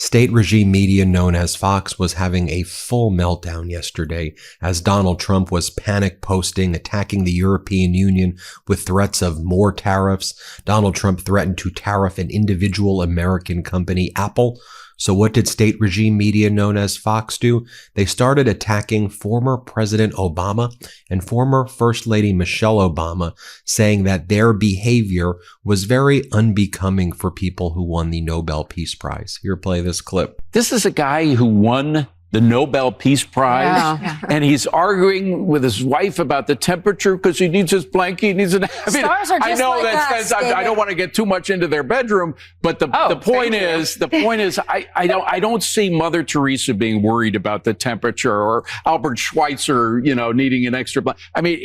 State regime media known as Fox was having a full meltdown yesterday as Donald Trump was panic posting, attacking the European Union with threats of more tariffs. Donald Trump threatened to tariff an individual American company, Apple. So what did state regime media known as Fox do? They started attacking former President Obama and former First Lady Michelle Obama, saying that their behavior was very unbecoming for people who won the Nobel Peace Prize. Here, play this clip. This is a guy who won the Nobel Peace Prize, and he's arguing with his wife about the temperature because he needs his blanket. He needs an. Stars are just I know like that's. I don't want to get too much into their bedroom, but the point is, I don't see Mother Teresa being worried about the temperature or Albert Schweitzer, needing an extra blanket. I mean,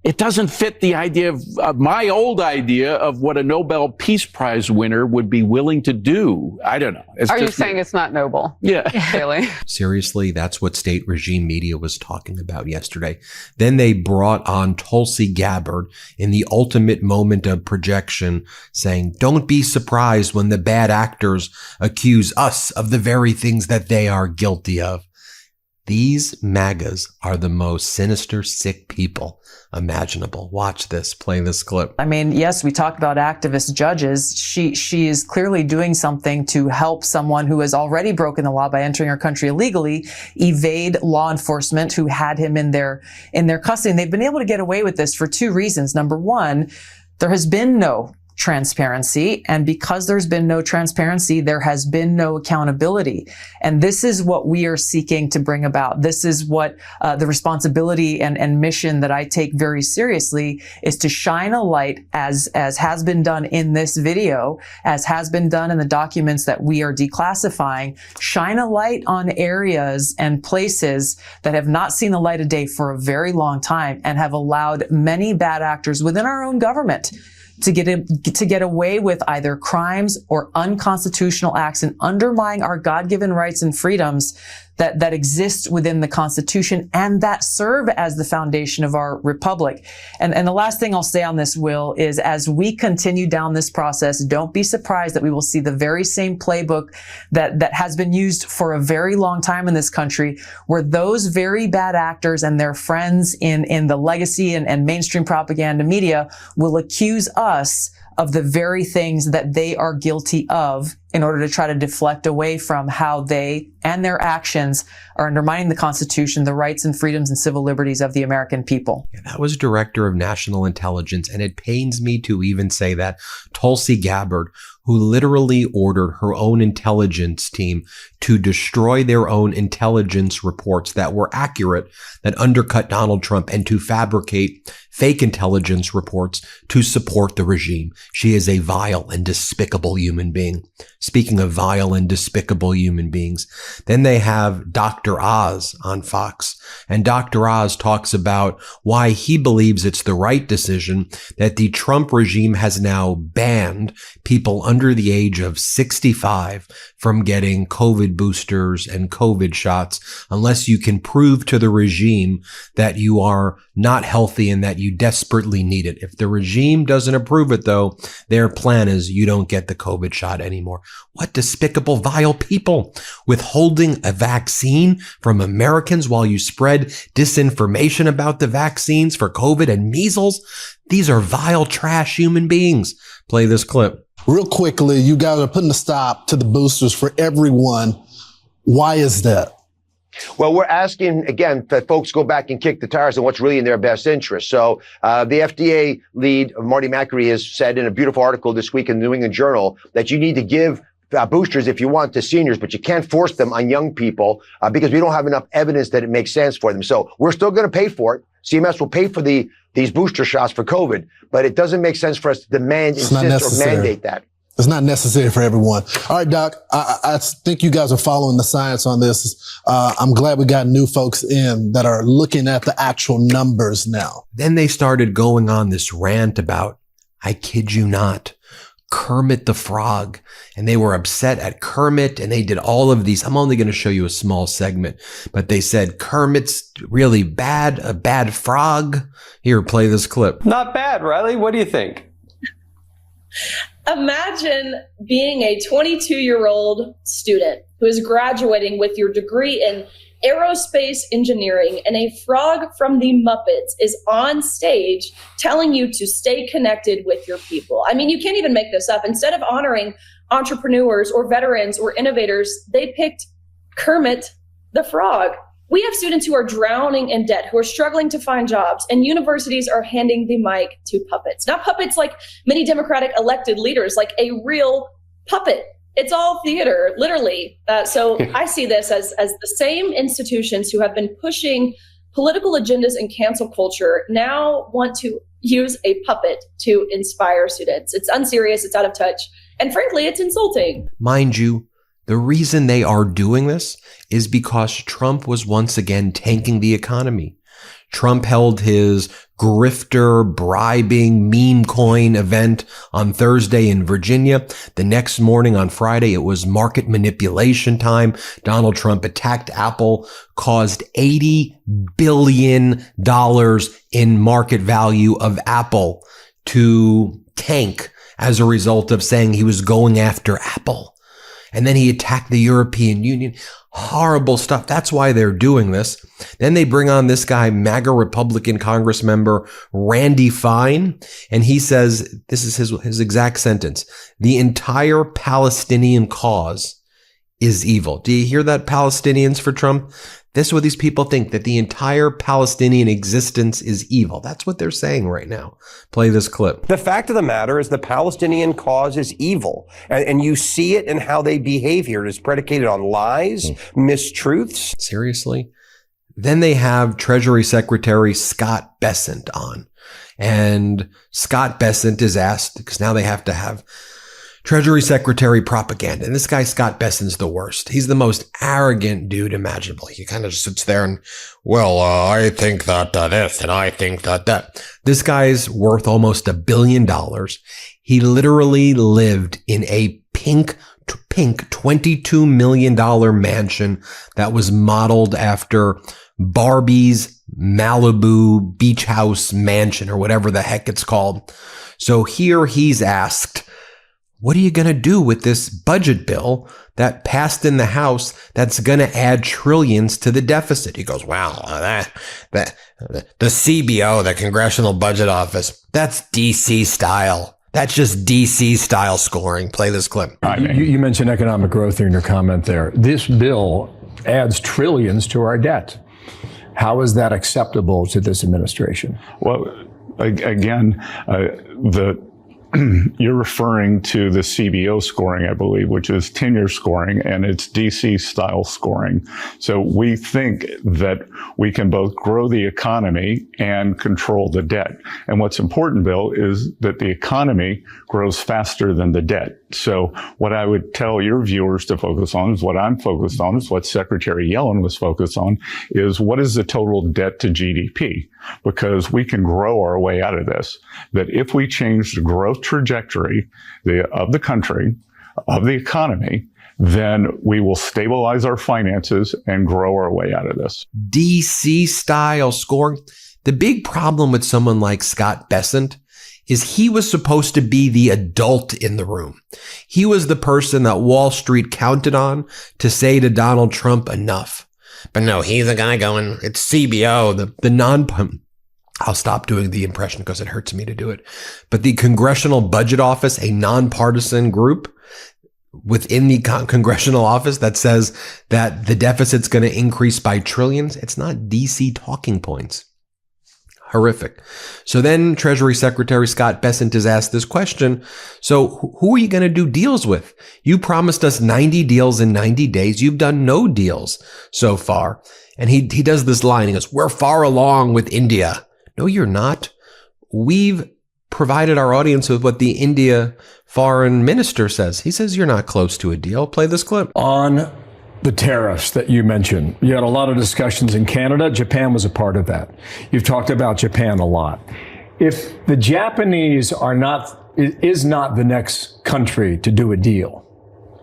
it doesn't fit the idea of my old idea of what a Nobel Peace Prize winner would be willing to do. I don't know. Are you saying it's not noble? Yeah. Really? Seriously, that's what state regime media was talking about yesterday. Then they brought on Tulsi Gabbard in the ultimate moment of projection, saying, don't be surprised when the bad actors accuse us of the very things that they are guilty of. These MAGAs are the most sinister, sick people imaginable. Watch this. Play this clip. I mean, yes, we talked about activist judges. She is clearly doing something to help someone who has already broken the law by entering our country illegally evade law enforcement who had him in their custody. And they've been able to get away with this for two reasons. Number one, there has been no transparency. And because there's been no transparency, there has been no accountability. And this is what we are seeking to bring about. This is what the responsibility and mission that I take very seriously is to shine a light, as has been done in this video, as has been done in the documents that we are declassifying, shine a light on areas and places that have not seen the light of day for a very long time and have allowed many bad actors within our own government to get away with either crimes or unconstitutional acts and undermining our God-given rights and freedoms that exist within the Constitution and that serve as the foundation of our republic. And the last thing I'll say on this, Will, is as we continue down this process, don't be surprised that we will see the very same playbook that has been used for a very long time in this country, where those very bad actors and their friends in the legacy and mainstream propaganda media will accuse us of the very things that they are guilty of in order to try to deflect away from how they and their actions are undermining the Constitution, the rights and freedoms and civil liberties of the American people. Yeah, that was Director of National Intelligence, and it pains me to even say that Tulsi Gabbard, who literally ordered her own intelligence team to destroy their own intelligence reports that were accurate, that undercut Donald Trump, and to fabricate fake intelligence reports to support the regime. She is a vile and despicable human being. Speaking of vile and despicable human beings, then they have Dr. Oz on Fox. And Dr. Oz talks about why he believes it's the right decision that the Trump regime has now banned people under the age of 65 from getting COVID boosters and COVID shots unless you can prove to the regime that you are not healthy and that you desperately need it. If the regime doesn't approve it, though, their plan is you don't get the COVID shot anymore. What despicable, vile people, withholding a vaccine from Americans while you spread disinformation about the vaccines for COVID and measles. These are vile, trash human beings. Play this clip. Real quickly, you guys are putting a stop to the boosters for everyone. Why is that? Well, we're asking, again, that folks go back and kick the tires on what's really in their best interest. So the FDA lead, Marty Makary, has said in a beautiful article this week in the New England Journal that you need to give boosters if you want to seniors, but you can't force them on young people because we don't have enough evidence that it makes sense for them. So we're still going to pay for it. CMS will pay for these booster shots for COVID, but it doesn't make sense for us to demand, insist, or mandate that. It's not necessary for everyone. All right, Doc, I think you guys are following the science on this. I'm glad we got new folks in that are looking at the actual numbers now. Then they started going on this rant about, I kid you not, Kermit the Frog. And they were upset at Kermit, and they did all of these. I'm only going to show you a small segment, but they said Kermit's really bad, a bad frog. Here, play this clip. Not bad, Riley. What do you think? Imagine being a 22-year-old student who is graduating with your degree in aerospace engineering, and a frog from the Muppets is on stage telling you to stay connected with your people. I mean, you can't even make this up. Instead of honoring entrepreneurs or veterans or innovators, they picked Kermit the Frog. We have students who are drowning in debt, who are struggling to find jobs, and universities are handing the mic to puppets. Not puppets like many Democratic elected leaders, like a real puppet. It's all theater, literally. So I see this as the same institutions who have been pushing political agendas and cancel culture now want to use a puppet to inspire students. It's unserious, it's out of touch, and frankly, it's insulting. Mind you, the reason they are doing this is because Trump was once again tanking the economy. Trump held his grifter, bribing, meme coin event on Thursday in Virginia. The next morning on Friday, it was market manipulation time. Donald Trump attacked Apple, caused $80 billion in market value of Apple to tank as a result of saying he was going after Apple. And then he attacked the European Union. Horrible stuff. That's why they're doing this. Then they bring on this guy, MAGA Republican Congress member Randy Fine. And he says, this is his exact sentence: the entire Palestinian cause is evil. Do you hear that, Palestinians, for Trump? This is what these people think, that the entire Palestinian existence is evil. That's what they're saying right now. Play this clip. The fact of the matter is the Palestinian cause is evil. And you see it in how they behave here. It is predicated on lies, mistruths. Seriously? Then they have Treasury Secretary Scott Bessent on. And Scott Bessent is asked, because now they have to have Treasury Secretary propaganda. And this guy, Scott Bessent's the worst. He's the most arrogant dude imaginable. He kind of just sits there and, well, I think that this and I think that. This guy's worth almost $1 billion. He literally lived in a pink $22 million mansion that was modeled after Barbie's Malibu beach house mansion, or whatever the heck it's called. So here he's asked, what are you going to do with this budget bill that passed in the House that's going to add trillions to the deficit? He goes, wow, the CBO, the Congressional Budget Office, that's DC style. That's just DC style scoring. Play this clip. You mentioned economic growth in your comment there. This bill adds trillions to our debt. How is that acceptable to this administration? Well, again, you're referring to the CBO scoring, I believe, which is tenure scoring, and it's DC style scoring. So we think that we can both grow the economy and control the debt. And what's important, Bill, is that the economy grows faster than the debt. So what I would tell your viewers to focus on is what I'm focused on, is what Secretary Yellen was focused on, is what is the total debt to GDP? Because we can grow our way out of this. That if we change the growth trajectory of the country, of the economy, then we will stabilize our finances and grow our way out of this. DC style scoring. The big problem with someone like Scott Bessent is he was supposed to be the adult in the room. He was the person that Wall Street counted on to say to Donald Trump, enough. But no, he's the guy going, it's CBO, I'll stop doing the impression because it hurts me to do it. But the Congressional Budget Office, a nonpartisan group within the congressional office that says that the deficit's going to increase by trillions. It's not DC talking points. Horrific. So then Treasury Secretary Scott Bessent is asked this question. So who are you going to do deals with? You promised us 90 deals in 90 days. You've done no deals so far. And he does this line. He goes, we're far along with India. No, you're not. We've provided our audience with what the India foreign minister says. He says you're not close to a deal. Play this clip. On the tariffs that you mentioned, you had a lot of discussions in Canada. Japan was a part of that. You've talked about Japan a lot. If the Japanese is not the next country to do a deal,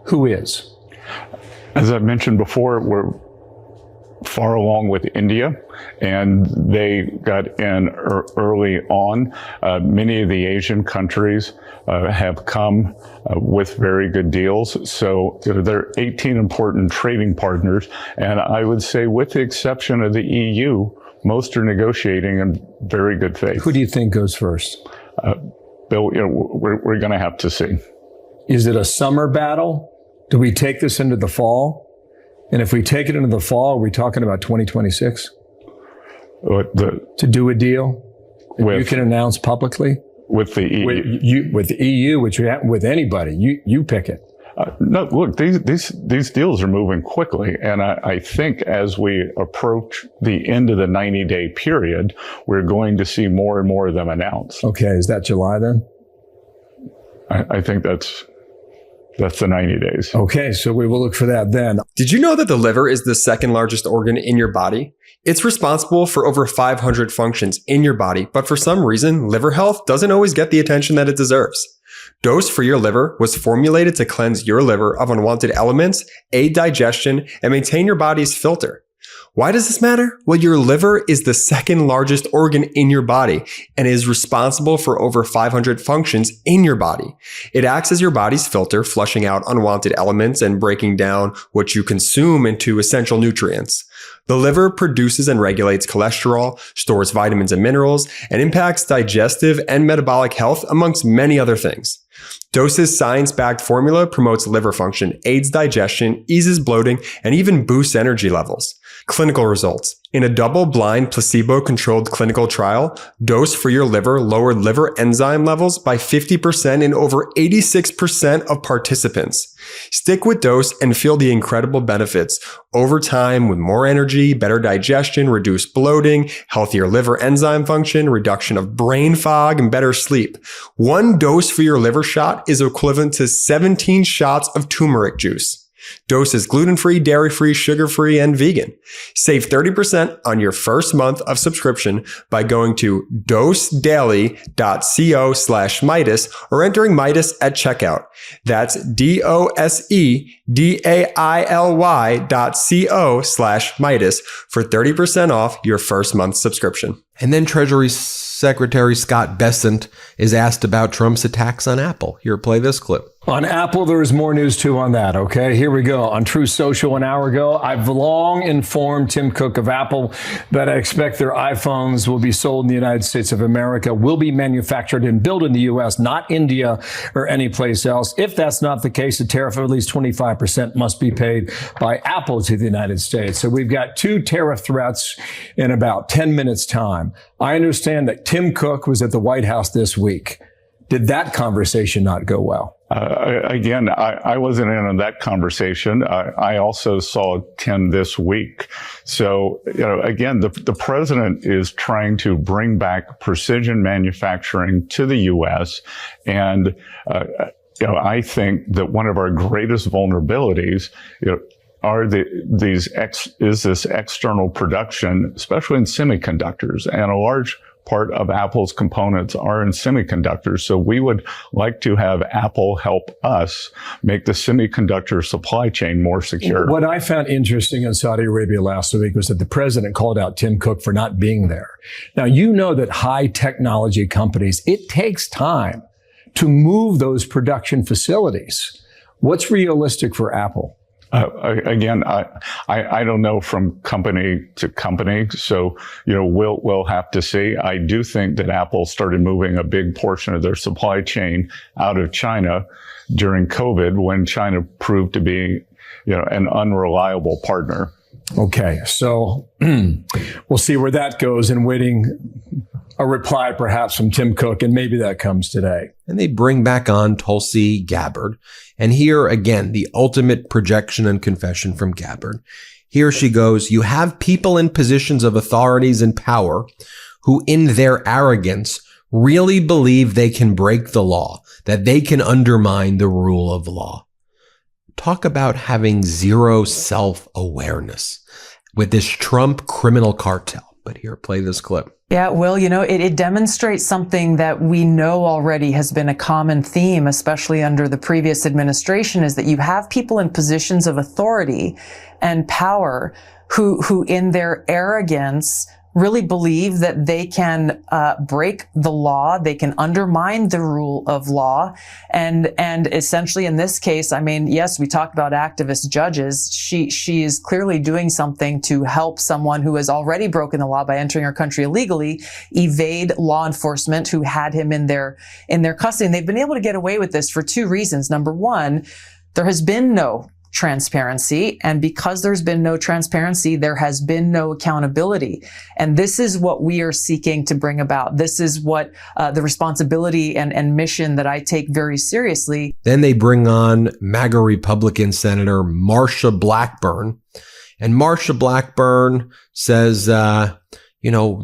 who is? As I mentioned before, we're far along with India, and they got in early on. Many of the Asian countries have come with very good deals. So there are 18 important trading partners, and I would say with the exception of the EU, most are negotiating in very good faith. Who do you think goes first? Bill, we're going to have to see. Is it a summer battle? Do we take this into the fall? And if we take it into the fall, are we talking about 2026? To do a deal that you can announce publicly? With the EU? With the EU, which you have with anybody. You pick it. No, look, these deals are moving quickly. And I think as we approach the end of the 90-day period, we're going to see more and more of them announced. Okay. Is that July then? I think that's the 90 days. Okay, so we will look for that then. Did you know that the liver is the second largest organ in your body? It's responsible for over 500 functions in your body, but for some reason, liver health doesn't always get the attention that it deserves. Dose for Your Liver was formulated to cleanse your liver of unwanted elements, aid digestion, and maintain your body's filter. Why does this matter? Well, your liver is the second largest organ in your body and is responsible for over 500 functions in your body. It acts as your body's filter, flushing out unwanted elements and breaking down what you consume into essential nutrients. The liver produces and regulates cholesterol, stores vitamins and minerals, and impacts digestive and metabolic health, amongst many other things. Dose's science-backed formula promotes liver function, aids digestion, eases bloating, and even boosts energy levels. Clinical results. In a double-blind, placebo-controlled clinical trial, Dose for Your Liver lowered liver enzyme levels by 50% in over 86% of participants. Stick with Dose and feel the incredible benefits over time with more energy, better digestion, reduced bloating, healthier liver enzyme function, reduction of brain fog, and better sleep. One Dose for Your Liver shot is equivalent to 17 shots of turmeric juice. Dose is gluten-free, dairy-free, sugar-free, and vegan. Save 30% on your first month of subscription by going to dosedaily.co/Meidas or entering Meidas at checkout. That's dosedaily.co/Meidas for 30% off your first month subscription. And then Treasury Secretary Scott Bessent is asked about Trump's attacks on Apple. Here, play this clip. On Apple, there is more news too on that, okay? Here we go. On True Social an hour ago, I've long informed Tim Cook of Apple that I expect their iPhones will be sold in the United States of America, will be manufactured and built in the U.S., not India or any place else. If that's not the case, a tariff of at least 25% must be paid by Apple to the United States. So we've got two tariff threats in about 10 minutes' time. I understand that Tim Cook was at the White House this week. Did that conversation not go well? Again, I wasn't in on that conversation. I also saw Tim this week. So, again, the president is trying to bring back precision manufacturing to the U.S. And, I think that one of our greatest vulnerabilities, are this external production, especially in semiconductors, and a large part of Apple's components are in semiconductors. So we would like to have Apple help us make the semiconductor supply chain more secure. What I found interesting in Saudi Arabia last week was that the president called out Tim Cook for not being there. Now, you know that high technology companies, it takes time to move those production facilities. What's realistic for Apple? Again, I don't know from company to company, so we'll have to see. I do think that Apple started moving a big portion of their supply chain out of China during COVID, when China proved to be an unreliable partner. Okay, so we'll see where that goes, and waiting a reply perhaps from Tim Cook, and maybe that comes today. And they bring back on Tulsi Gabbard. And here again, the ultimate projection and confession from Gabbard. Here she goes, you have people in positions of authorities and power who in their arrogance really believe they can break the law, that they can undermine the rule of law. Talk about having zero self-awareness with this Trump criminal cartel. But here, play this clip. Yeah, well, it demonstrates something that we know already has been a common theme, especially under the previous administration, is that you have people in positions of authority and power who in their arrogance really believe that they can break the law, they can undermine the rule of law, and essentially in this case, I mean, yes, we talked about activist judges. She is clearly doing something to help someone who has already broken the law by entering our country illegally evade law enforcement who had him in their custody. And they've been able to get away with this for two reasons. Number one, there has been no transparency. And because there's been no transparency, there has been no accountability. And this is what we are seeking to bring about. This is what the responsibility and mission that I take very seriously. Then they bring on MAGA Republican Senator Marsha Blackburn. And Marsha Blackburn says, the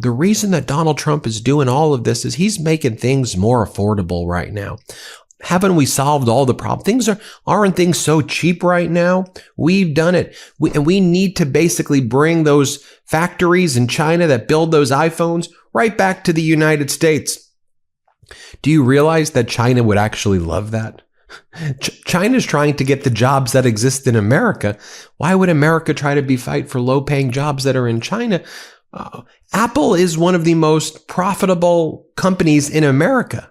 reason that Donald Trump is doing all of this is he's making things more affordable right now. Haven't we solved all the problems? Aren't things so cheap right now? We've done it. We need to basically bring those factories in China that build those iPhones right back to the United States. Do you realize that China would actually love that? China's trying to get the jobs that exist in America. Why would America try to fight for low-paying jobs that are in China? Apple is one of the most profitable companies in America.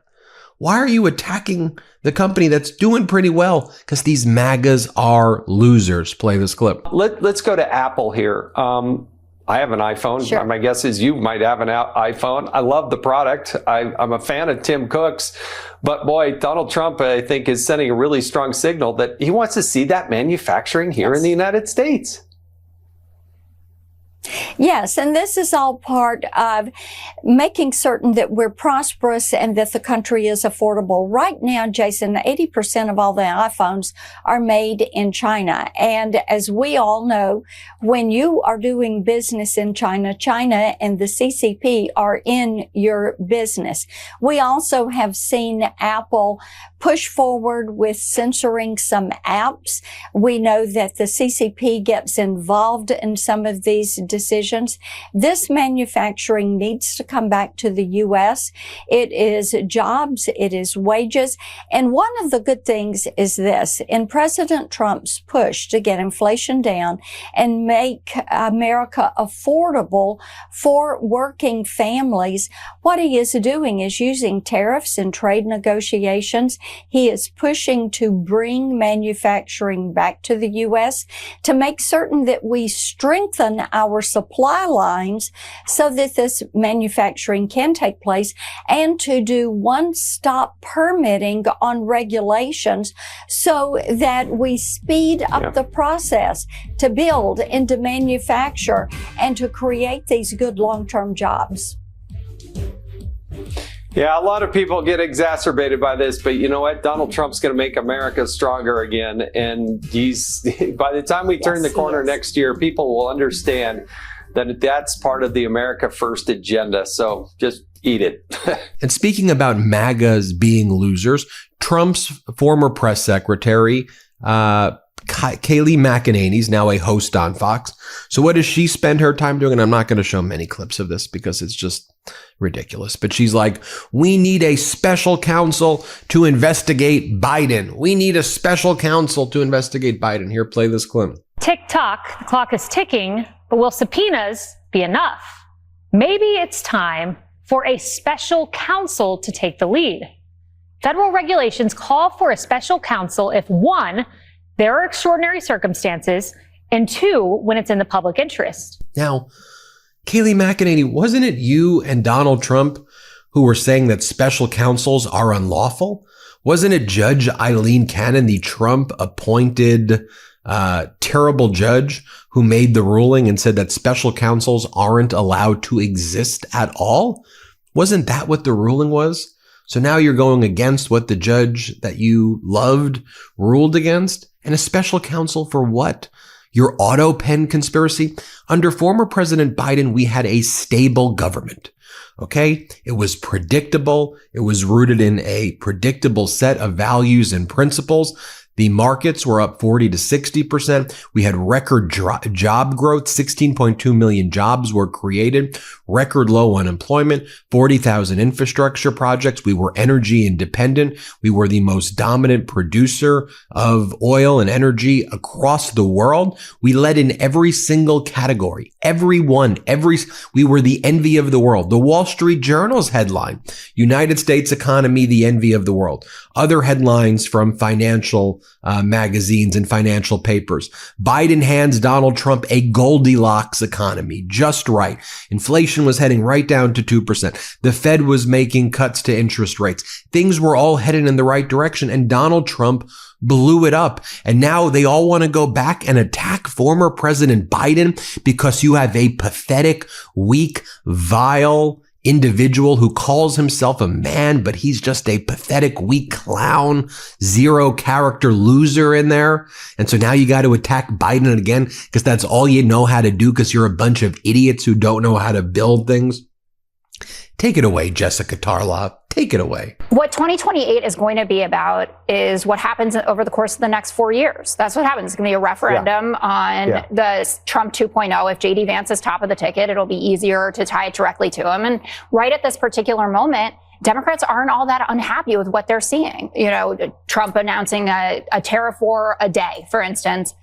Why are you attacking the company that's doing pretty well? Because these MAGAs are losers. Play this clip. Let's go to Apple here. I have an iPhone. Sure. My guess is you might have an iPhone. I love the product. I'm a fan of Tim Cook's. But boy, Donald Trump, I think, is sending a really strong signal that he wants to see that manufacturing here in the United States. Yes, and this is all part of making certain that we're prosperous and that the country is affordable. Right now, Jason, 80% of all the iPhones are made in China. And as we all know, when you are doing business in China, China and the CCP are in your business. We also have seen Apple push forward with censoring some apps. We know that the CCP gets involved in some of these decisions. This manufacturing needs to come back to the U.S. It is jobs, it is wages. And one of the good things is this. In President Trump's push to get inflation down and make America affordable for working families, what he is doing is using tariffs and trade negotiations. He is pushing to bring manufacturing back to the U.S. to make certain that we strengthen our supply lines so that this manufacturing can take place, and to do one-stop permitting on regulations so that we speed up the process to build and to manufacture and to create these good long-term jobs. Yeah, a lot of people get exacerbated by this, but you know what? Donald Trump's going to make America stronger again. And by the time we turn the corner next year, people will understand that that's part of the America First agenda. So just eat it. And speaking about MAGAs being losers, Trump's former press secretary, Kayleigh McEnany's now a host on Fox. So what does she spend her time doing? And I'm not going to show many clips of this because it's just ridiculous. But she's like, we need a special counsel to investigate Biden. We need a special counsel to investigate Biden. Here, play this clip. Tick-tock, the clock is ticking, but will subpoenas be enough? Maybe it's time for a special counsel to take the lead. Federal regulations call for a special counsel if, one, there are extraordinary circumstances, and two, when it's in the public interest. Now, Kayleigh McEnany, wasn't it you and Donald Trump who were saying that special counsels are unlawful? Wasn't it Judge Eileen Cannon, the Trump-appointed terrible judge, who made the ruling and said that special counsels aren't allowed to exist at all? Wasn't that what the ruling was? So now you're going against what the judge that you loved ruled against? And a special counsel for what? Your auto pen conspiracy? Under former President Biden, we had a stable government. Okay? It was predictable. It was rooted in a predictable set of values and principles. The markets were up 40 to 60%. We had record job growth. 16.2 million jobs were created. Record low unemployment. 40,000 infrastructure projects. We were energy independent. We were the most dominant producer of oil and energy across the world. We led in every single category. We were the envy of the world. The Wall Street Journal's headline, United States economy, the envy of the world. Other headlines from financial magazines and financial papers. Biden hands Donald Trump a Goldilocks economy, just right. Inflation was heading right down to 2%. The Fed was making cuts to interest rates. Things were all headed in the right direction, and Donald Trump blew it up. And now they all want to go back and attack former President Biden because you have a pathetic, weak, vile individual who calls himself a man, but he's just a pathetic, weak clown, zero character loser in there. And so now you got to attack Biden again because that's all you know how to do because you're a bunch of idiots who don't know how to build things. Take it away, Jessica Tarlov. Take it away. What 2028 is going to be about is what happens over the course of the next 4 years. That's what happens. It's going to be a referendum on the Trump 2.0. If J.D. Vance is top of the ticket, it'll be easier to tie it directly to him. And right at this particular moment, Democrats aren't all that unhappy with what they're seeing. You know, Trump announcing a tariff war a day, for instance.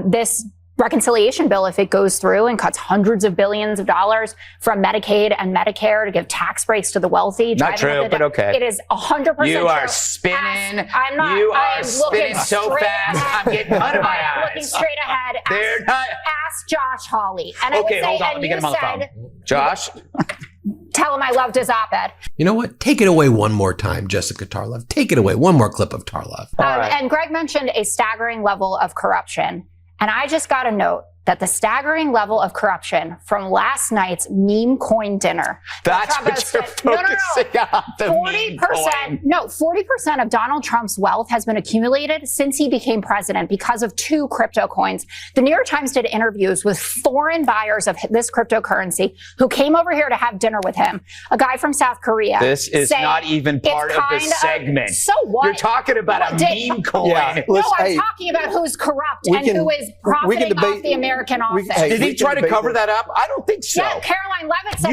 This reconciliation bill, if it goes through and cuts hundreds of billions of dollars from Medicaid and Medicare to give tax breaks to the wealthy. Not true, but okay. It is 100% You are true. spinning. I'm not. You I are am spinning so fast. I'm getting out of my eyes. Looking straight ahead. They're not. Ask Josh Hawley. And Okay, I would say, hold on. Let and me you get him on the phone. said, Josh? Tell him I loved his op-ed. You know what? Take it away one more time, Jessica Tarlov. Take it away. One more clip of Tarlov. And Greg mentioned a staggering level of corruption. And I just got a note that the staggering level of corruption from last night's meme coin dinner. That's what you're focusing on, the meme coin. No, 40% of Donald Trump's wealth has been accumulated since he became president because of 2 crypto coins. The New York Times did interviews with foreign buyers of this cryptocurrency who came over here to have dinner with him. A guy from South Korea. This is not even part of the segment. So what? You're talking about a meme coin. Yeah, no, I'm talking about who's corrupt and who is profiting off the American office. Did he try to cover that up? I don't think so. Yeah, Caroline Levitt said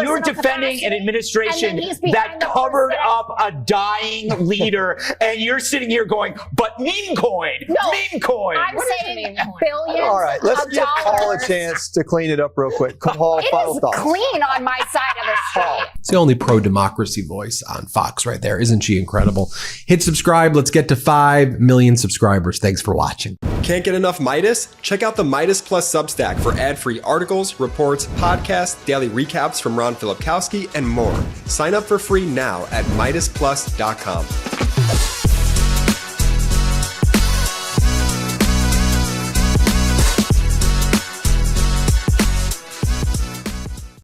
you're defending an administration that covered up a dying leader, and you're sitting here going, but meme coin, meme coin. I'm saying billions. All right, let's of give Paul a dollars. chance to clean it up real quick. Paul, final It is thoughts. clean on my side of the street. It's the only pro-democracy voice on Fox right there. Isn't she incredible? Hit subscribe. Let's get to 5 million subscribers. Thanks for watching. Can't get enough Midas? Check out the Midas Plus Substack for ad-free articles, reports, podcasts, daily recaps from Ron Filipkowski, and more. Sign up for free now at MeidasPlus.com.